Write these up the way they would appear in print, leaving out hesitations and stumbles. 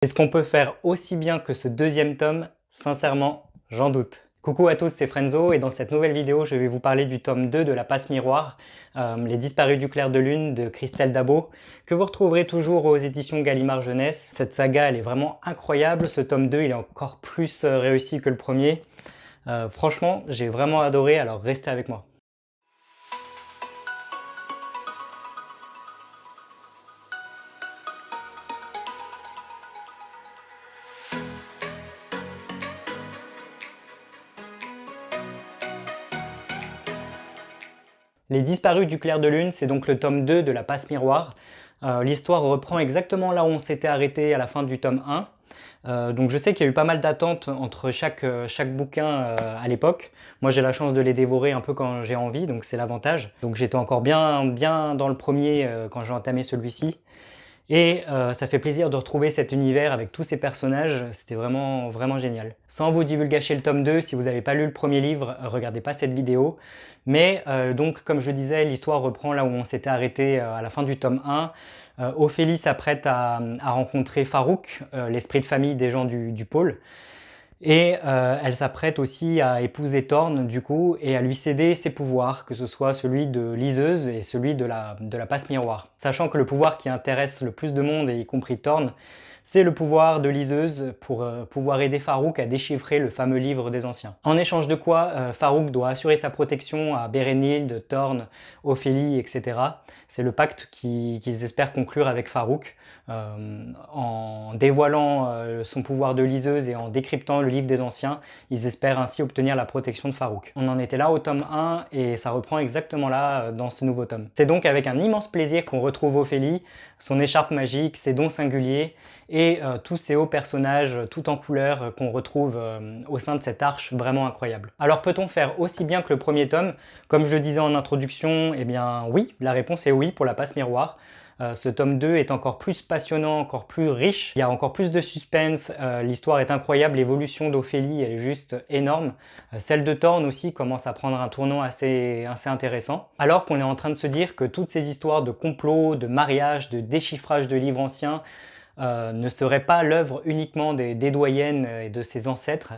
Est-ce qu'on peut faire aussi bien que ce deuxième tome? Sincèrement, j'en doute. Coucou à tous, c'est Frenzo et dans cette nouvelle vidéo, je vais vous parler du tome 2 de La Passe Miroir, Les Disparus du Clair de Lune de Christelle Dabo, que vous retrouverez toujours aux éditions Gallimard Jeunesse. Cette saga, elle est vraiment incroyable. Ce tome 2, il est encore plus réussi que le premier. Franchement, j'ai vraiment adoré, alors restez avec moi. Les Disparus du Clair de Lune, c'est donc le tome 2 de La Passe Miroir. L'histoire reprend exactement là où on s'était arrêté à la fin du tome 1. Donc je sais qu'il y a eu pas mal d'attentes entre chaque bouquin à l'époque. Moi j'ai la chance de les dévorer un peu quand j'ai envie, donc c'est l'avantage. Donc j'étais encore bien dans le premier quand j'ai entamé celui-ci. Et ça fait plaisir de retrouver cet univers avec tous ces personnages, c'était vraiment génial. Sans vous divulgacher le tome 2, si vous n'avez pas lu le premier livre, regardez pas cette vidéo. Mais donc comme je disais, l'histoire reprend là où on s'était arrêté à la fin du tome 1. Ophélie s'apprête à rencontrer Farouk, l'esprit de famille des gens du pôle. Et elle s'apprête aussi à épouser Thorn, du coup, et à lui céder ses pouvoirs, que ce soit celui de liseuse et celui de la passe miroir. Sachant que le pouvoir qui intéresse le plus de monde, et y compris Thorn, c'est le pouvoir de liseuse pour pouvoir aider Farouk à déchiffrer le fameux livre des anciens. En échange de quoi, Farouk doit assurer sa protection à Bérénild, Thorn, Ophélie, etc. C'est le pacte qu'ils espèrent conclure avec Farouk, en dévoilant son pouvoir de liseuse et en décryptant le livre des anciens. Ils espèrent ainsi obtenir la protection de Farouk. On en était là au tome 1 et ça reprend exactement là dans ce nouveau tome. C'est donc avec un immense plaisir qu'on retrouve Ophélie, son écharpe magique, ses dons singuliers et tous ces hauts personnages tout en couleur qu'on retrouve au sein de cette arche vraiment incroyable. Alors peut-on faire aussi bien que le premier tome? Comme je le disais en introduction, eh bien oui, la réponse est oui pour La Passe Miroir. Ce tome 2 est encore plus passionnant, encore plus riche, il y a encore plus de suspense, l'histoire est incroyable, l'évolution d'Ophélie elle est juste énorme. Celle de Thorn aussi commence à prendre un tournant assez intéressant. Alors qu'on est en train de se dire que toutes ces histoires de complot, de mariage, de déchiffrage de livres anciens ne seraient pas l'œuvre uniquement des doyennes et de ses ancêtres.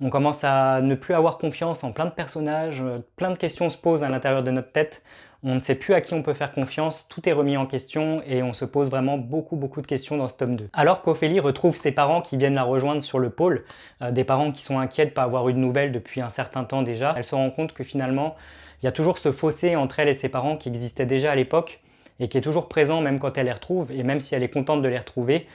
On commence à ne plus avoir confiance en plein de personnages, plein de questions se posent à l'intérieur de notre tête. On ne sait plus à qui on peut faire confiance, tout est remis en question et on se pose vraiment beaucoup de questions dans ce tome 2. Alors qu'Ophélie retrouve ses parents qui viennent la rejoindre sur le pôle, des parents qui sont inquiets de ne pas avoir eu de nouvelles depuis un certain temps déjà, elle se rend compte que finalement, il y a toujours ce fossé entre elle et ses parents qui existait déjà à l'époque et qui est toujours présent même quand elle les retrouve, et même si elle est contente de les retrouver,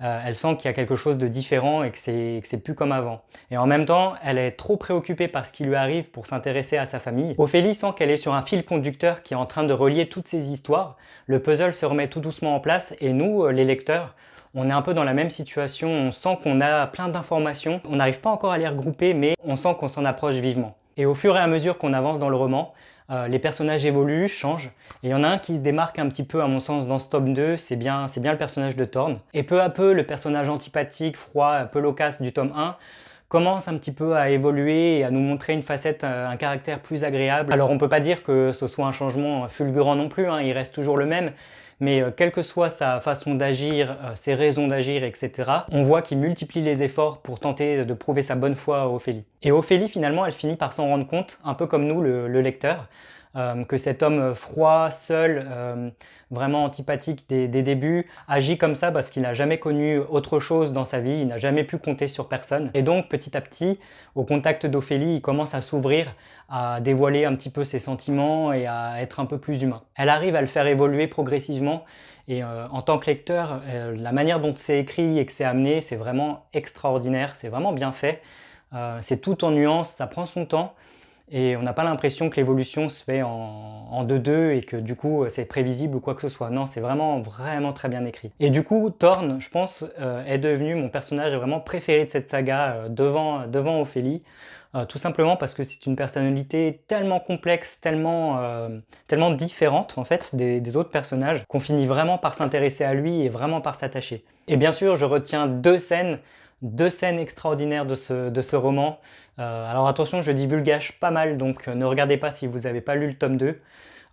elle sent qu'il y a quelque chose de différent et que c'est plus comme avant. Et en même temps, elle est trop préoccupée par ce qui lui arrive pour s'intéresser à sa famille. Ophélie sent qu'elle est sur un fil conducteur qui est en train de relier toutes ces histoires. Le puzzle se remet tout doucement en place et nous, les lecteurs, on est un peu dans la même situation. On sent qu'on a plein d'informations. On n'arrive pas encore à les regrouper, mais on sent qu'on s'en approche vivement. Et au fur et à mesure qu'on avance dans le roman, les personnages évoluent, changent, et il y en a un qui se démarque un petit peu à mon sens dans ce tome 2, c'est bien le personnage de Thorn. Et peu à peu, le personnage antipathique, froid, un peu loquace du tome 1 commence un petit peu à évoluer et à nous montrer une facette, un caractère plus agréable. Alors on peut pas dire que ce soit un changement fulgurant non plus, hein, il reste toujours le même, mais quelle que soit sa façon d'agir, ses raisons d'agir, etc., on voit qu'il multiplie les efforts pour tenter de prouver sa bonne foi à Ophélie. Et Ophélie, finalement, elle finit par s'en rendre compte, un peu comme nous, le lecteur, que cet homme froid, seul, vraiment antipathique des débuts, agit comme ça parce qu'il n'a jamais connu autre chose dans sa vie, il n'a jamais pu compter sur personne. Et donc petit à petit, au contact d'Ophélie, il commence à s'ouvrir, à dévoiler un petit peu ses sentiments et à être un peu plus humain. Elle arrive à le faire évoluer progressivement et en tant que lecteur, la manière dont c'est écrit et que c'est amené, c'est vraiment extraordinaire, c'est vraiment bien fait. C'est tout en nuances, ça prend son temps. Et on n'a pas l'impression que l'évolution se fait en 2-2 et que du coup c'est prévisible ou quoi que ce soit. Non, c'est vraiment très bien écrit. Et du coup, Thorn, je pense, est devenu mon personnage vraiment préféré de cette saga devant Ophélie. Tout simplement parce que c'est une personnalité tellement complexe, tellement différente en fait des autres personnages qu'on finit vraiment par s'intéresser à lui et vraiment par s'attacher. Et bien sûr, je retiens deux scènes extraordinaires de ce roman. Alors attention, je divulgage pas mal, donc ne regardez pas si vous n'avez pas lu le tome 2.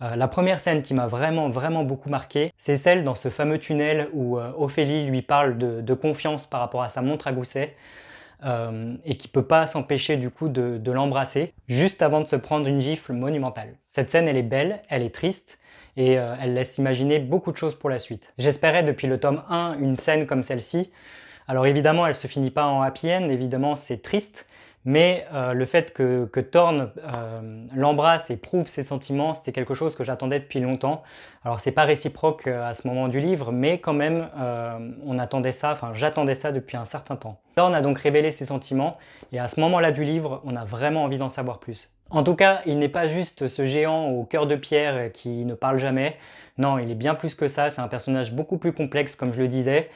La première scène qui m'a vraiment beaucoup marqué, c'est celle dans ce fameux tunnel où Ophélie lui parle de confiance par rapport à sa montre à gousset et qui peut pas s'empêcher du coup de l'embrasser juste avant de se prendre une gifle monumentale. Cette scène, elle est belle, elle est triste et elle laisse imaginer beaucoup de choses pour la suite. J'espérais depuis le tome 1 une scène comme celle-ci. Alors évidemment, elle se finit pas en happy end, évidemment c'est triste, mais le fait que Thorne l'embrasse et prouve ses sentiments, c'était quelque chose que j'attendais depuis longtemps. Alors c'est pas réciproque à ce moment du livre, mais quand même on attendait ça, enfin j'attendais ça depuis un certain temps. Thorne a donc révélé ses sentiments, et à ce moment-là du livre, on a vraiment envie d'en savoir plus. En tout cas, il n'est pas juste ce géant au cœur de pierre qui ne parle jamais. Non, il est bien plus que ça, c'est un personnage beaucoup plus complexe comme je le disais.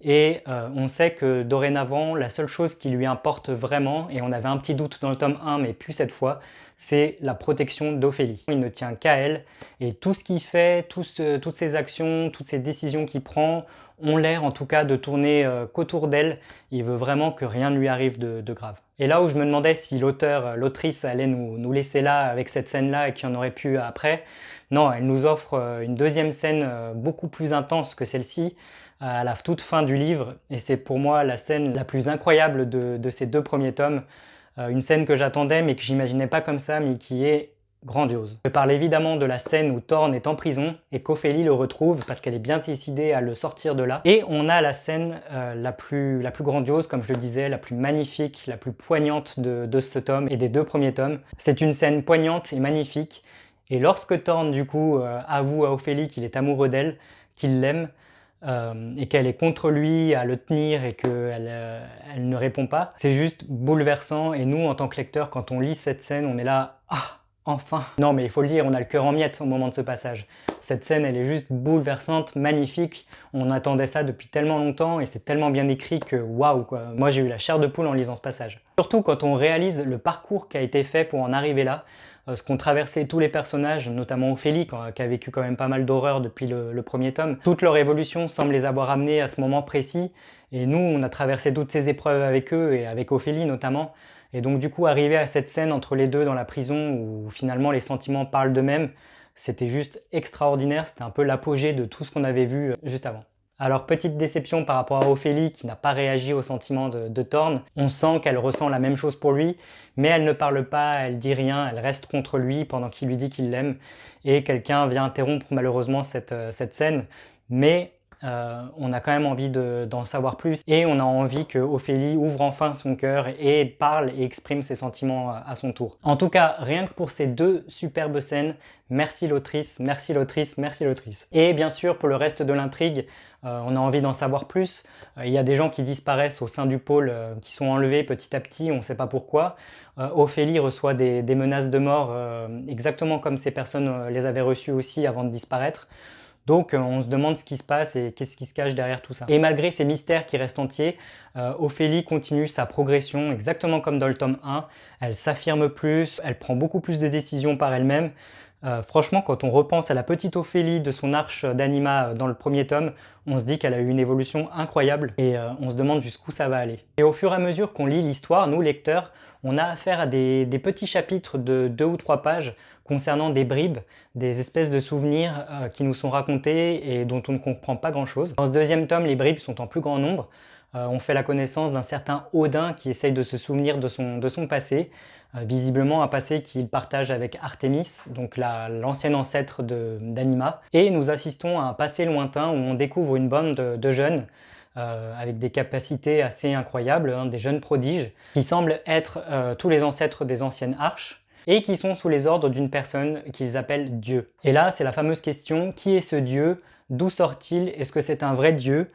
Et on sait que dorénavant, la seule chose qui lui importe vraiment, et on avait un petit doute dans le tome 1, mais plus cette fois, c'est la protection d'Ophélie. Il ne tient qu'à elle, et tout ce qu'il fait, toutes ses actions, toutes ses décisions qu'il prend, ont l'air en tout cas de tourner qu'autour d'elle. Il veut vraiment que rien ne lui arrive de grave. Et là où je me demandais si l'autrice allait nous laisser là avec cette scène-là et qu'il y en aurait plus après, non, elle nous offre une deuxième scène beaucoup plus intense que celle-ci, à la toute fin du livre, et c'est pour moi la scène la plus incroyable de ces 2 premiers tomes. Une scène que j'attendais mais que j'imaginais pas comme ça, mais qui est grandiose. Je parle évidemment de la scène où Thorne est en prison et qu'Ophélie le retrouve parce qu'elle est bien décidée à le sortir de là. Et on a la scène la plus grandiose, comme je le disais, la plus magnifique, la plus poignante de ce tome et des 2 premiers tomes. C'est une scène poignante et magnifique, et lorsque Thorne du coup avoue à Ophélie qu'il est amoureux d'elle, qu'il l'aime, et qu'elle est contre lui à le tenir et qu'elle elle ne répond pas, c'est juste bouleversant. Et nous, en tant que lecteurs, quand on lit cette scène, on est là « Ah, enfin !» Non mais il faut le dire, on a le cœur en miettes au moment de ce passage. Cette scène, elle est juste bouleversante, magnifique. On attendait ça depuis tellement longtemps et c'est tellement bien écrit que waouh quoi. Moi j'ai eu la chair de poule en lisant ce passage. Surtout quand on réalise le parcours qui a été fait pour en arriver là, ce qu'ont traversé tous les personnages, notamment Ophélie, qui a vécu quand même pas mal d'horreur depuis le premier tome. Toute leur évolution semble les avoir amenés à ce moment précis, et nous, on a traversé toutes ces épreuves avec eux, et avec Ophélie notamment. Et donc du coup, arriver à cette scène entre les deux dans la prison, où finalement les sentiments parlent d'eux-mêmes, c'était juste extraordinaire, c'était un peu l'apogée de tout ce qu'on avait vu juste avant. Alors petite déception par rapport à Ophélie qui n'a pas réagi aux sentiments de Thorne. On sent qu'elle ressent la même chose pour lui, mais elle ne parle pas, elle dit rien, elle reste contre lui pendant qu'il lui dit qu'il l'aime. Et quelqu'un vient interrompre malheureusement cette scène, mais on a quand même envie d'en savoir plus, et on a envie que Ophélie ouvre enfin son cœur et parle et exprime ses sentiments à son tour. En tout cas, rien que pour ces 2 superbes scènes, merci l'autrice, merci l'autrice, merci l'autrice. Et bien sûr, pour le reste de l'intrigue, on a envie d'en savoir plus. Il y a des gens qui disparaissent au sein du pôle, qui sont enlevés petit à petit, on ne sait pas pourquoi. Ophélie reçoit des menaces de mort, exactement comme ces personnes les avaient reçues aussi avant de disparaître. Donc on se demande ce qui se passe et qu'est-ce qui se cache derrière tout ça. Et malgré ces mystères qui restent entiers, Ophélie continue sa progression exactement comme dans le tome 1. Elle s'affirme plus, elle prend beaucoup plus de décisions par elle-même. Franchement, quand on repense à la petite Ophélie de son arche d'Anima dans le premier tome, on se dit qu'elle a eu une évolution incroyable et on se demande jusqu'où ça va aller. Et au fur et à mesure qu'on lit l'histoire, nous lecteurs, on a affaire à des petits chapitres de 2 ou 3 pages concernant des bribes, des espèces de souvenirs qui nous sont racontés et dont on ne comprend pas grand-chose. Dans ce deuxième tome, les bribes sont en plus grand nombre. On fait la connaissance d'un certain Odin qui essaye de se souvenir de son passé, visiblement un passé qu'il partage avec Artémis, donc l'ancienne ancêtre d'Anima. Et nous assistons à un passé lointain où on découvre une bande de jeunes avec des capacités assez incroyables, hein, des jeunes prodiges, qui semblent être tous les ancêtres des anciennes arches, et qui sont sous les ordres d'une personne qu'ils appellent Dieu. Et là, c'est la fameuse question, qui est ce Dieu? D'où sort-il? Est-ce que c'est un vrai Dieu?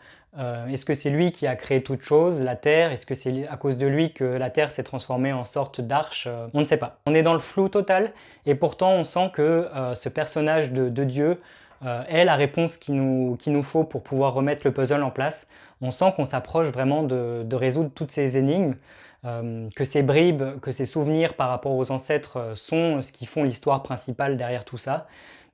Est-ce que c'est lui qui a créé toute chose, la Terre? Est-ce que c'est à cause de lui que la Terre s'est transformée en sorte d'arche? On ne sait pas. On est dans le flou total, et pourtant on sent que ce personnage de Dieu est la réponse qu'il nous faut pour pouvoir remettre le puzzle en place. On sent qu'on s'approche vraiment de résoudre toutes ces énigmes, que ces bribes, que ces souvenirs par rapport aux ancêtres sont ce qui font l'histoire principale derrière tout ça,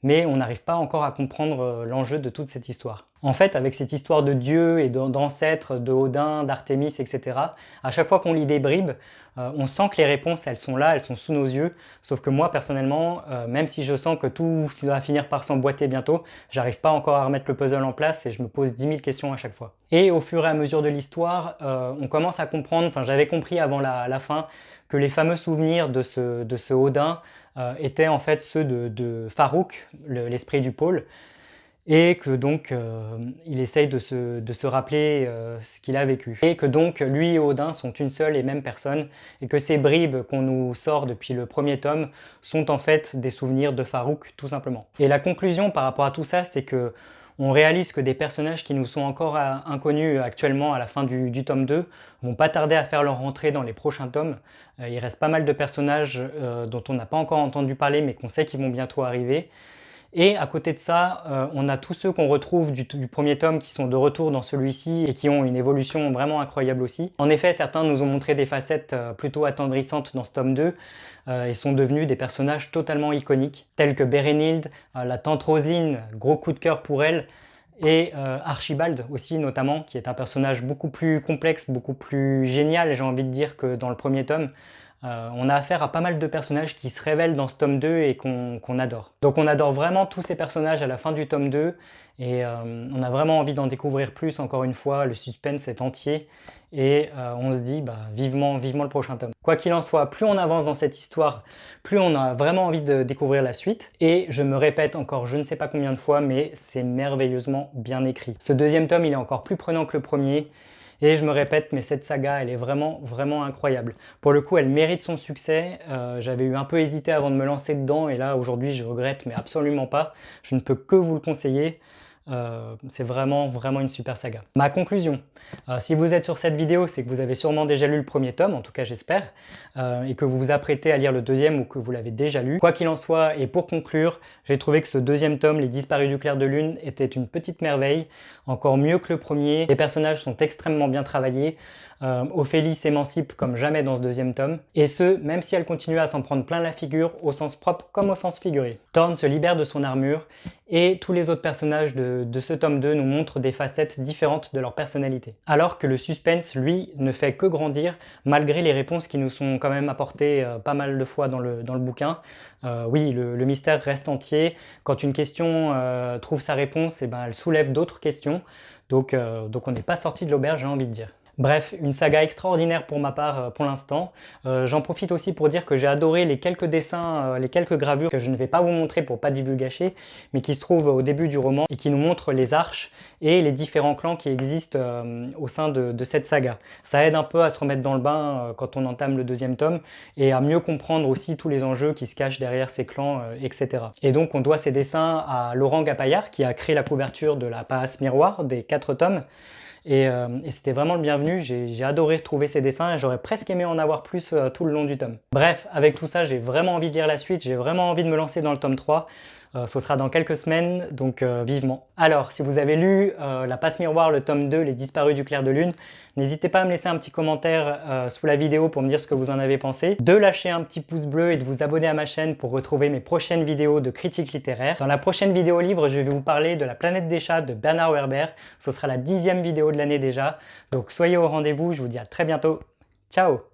mais on n'arrive pas encore à comprendre l'enjeu de toute cette histoire. En fait, avec cette histoire de dieux et d'ancêtres, de Odin, d'Artémis, etc., à chaque fois qu'on lit des bribes, on sent que les réponses, elles sont là, elles sont sous nos yeux. Sauf que moi, personnellement, même si je sens que tout va finir par s'emboîter bientôt, j'arrive pas encore à remettre le puzzle en place et je me pose 10 000 questions à chaque fois. Et au fur et à mesure de l'histoire, on commence à comprendre, enfin j'avais compris avant la fin, que les fameux souvenirs de ce Odin étaient en fait ceux de Farouk, l'esprit du pôle, et que donc il essaye de se rappeler ce qu'il a vécu. Et que donc lui et Odin sont une seule et même personne, et que ces bribes qu'on nous sort depuis le premier tome sont en fait des souvenirs de Farouk, tout simplement. Et la conclusion par rapport à tout ça, c'est que on réalise que des personnages qui nous sont encore inconnus actuellement à la fin du tome 2 vont pas tarder à faire leur rentrée dans les prochains tomes. Il reste pas mal de personnages dont on n'a pas encore entendu parler mais qu'on sait qu'ils vont bientôt arriver. Et à côté de ça, on a tous ceux qu'on retrouve du premier tome qui sont de retour dans celui-ci et qui ont une évolution vraiment incroyable aussi. En effet, certains nous ont montré des facettes plutôt attendrissantes dans ce tome 2 et sont devenus des personnages totalement iconiques, tels que Bérénild, la tante Roseline, gros coup de cœur pour elle, et Archibald aussi notamment, qui est un personnage beaucoup plus complexe, beaucoup plus génial, j'ai envie de dire, que dans le premier tome. On a affaire à pas mal de personnages qui se révèlent dans ce tome 2 et qu'on adore. Donc on adore vraiment tous ces personnages à la fin du tome 2 et on a vraiment envie d'en découvrir plus encore une fois, le suspense est entier et on se dit vivement le prochain tome. Quoi qu'il en soit, plus on avance dans cette histoire, plus on a vraiment envie de découvrir la suite et je me répète encore je ne sais pas combien de fois mais c'est merveilleusement bien écrit. Ce deuxième tome il est encore plus prenant que le premier. Et je me répète, mais cette saga, elle est vraiment incroyable. Pour le coup, elle mérite son succès. J'avais eu un peu hésité avant de me lancer dedans, et là, aujourd'hui, je regrette, mais absolument pas. Je ne peux que vous le conseiller. C'est vraiment une super saga. Ma conclusion, si vous êtes sur cette vidéo, c'est que vous avez sûrement déjà lu le premier tome, en tout cas j'espère, et que vous vous apprêtez à lire le deuxième ou que vous l'avez déjà lu. Quoi qu'il en soit, et pour conclure, j'ai trouvé que ce deuxième tome, Les Disparus du clair de lune, était une petite merveille, encore mieux que le premier. Les personnages sont extrêmement bien travaillés. Ophélie s'émancipe comme jamais dans ce deuxième tome, et ce, même si elle continue à s'en prendre plein la figure, au sens propre comme au sens figuré. Thorn se libère de son armure, et tous les autres personnages de ce tome 2 nous montrent des facettes différentes de leur personnalité. Alors que le suspense, lui, ne fait que grandir, malgré les réponses qui nous sont quand même apportées pas mal de fois dans le bouquin. Oui, le mystère reste entier. Quand une question trouve sa réponse, et elle soulève d'autres questions. Donc on n'est pas sorti de l'auberge, j'ai envie de dire. Bref, une saga extraordinaire pour ma part pour l'instant. J'en profite aussi pour dire que j'ai adoré les quelques dessins, les quelques gravures que je ne vais pas vous montrer pour pas divulgacher, mais qui se trouvent au début du roman et qui nous montrent les arches et les différents clans qui existent au sein de cette saga. Ça aide un peu à se remettre dans le bain quand on entame le deuxième tome et à mieux comprendre aussi tous les enjeux qui se cachent derrière ces clans, etc. Et donc on doit ces dessins à Laurent Gapaillard qui a créé la couverture de la Passe Miroir des 4 tomes. Et c'était vraiment le bienvenu, j'ai adoré trouver ces dessins et j'aurais presque aimé en avoir plus tout le long du tome. Bref, avec tout ça, j'ai vraiment envie de lire la suite, j'ai vraiment envie de me lancer dans le tome 3. Ce sera dans quelques semaines, donc vivement. Alors, si vous avez lu La Passe Miroir, le tome 2, Les Disparus du clair de lune, n'hésitez pas à me laisser un petit commentaire sous la vidéo pour me dire ce que vous en avez pensé, de lâcher un petit pouce bleu et de vous abonner à ma chaîne pour retrouver mes prochaines vidéos de critique littéraire. Dans la prochaine vidéo livre, je vais vous parler de La Planète des Chats de Bernard Werber. Ce sera la 10e vidéo de l'année déjà, donc soyez au rendez-vous, je vous dis à très bientôt. Ciao!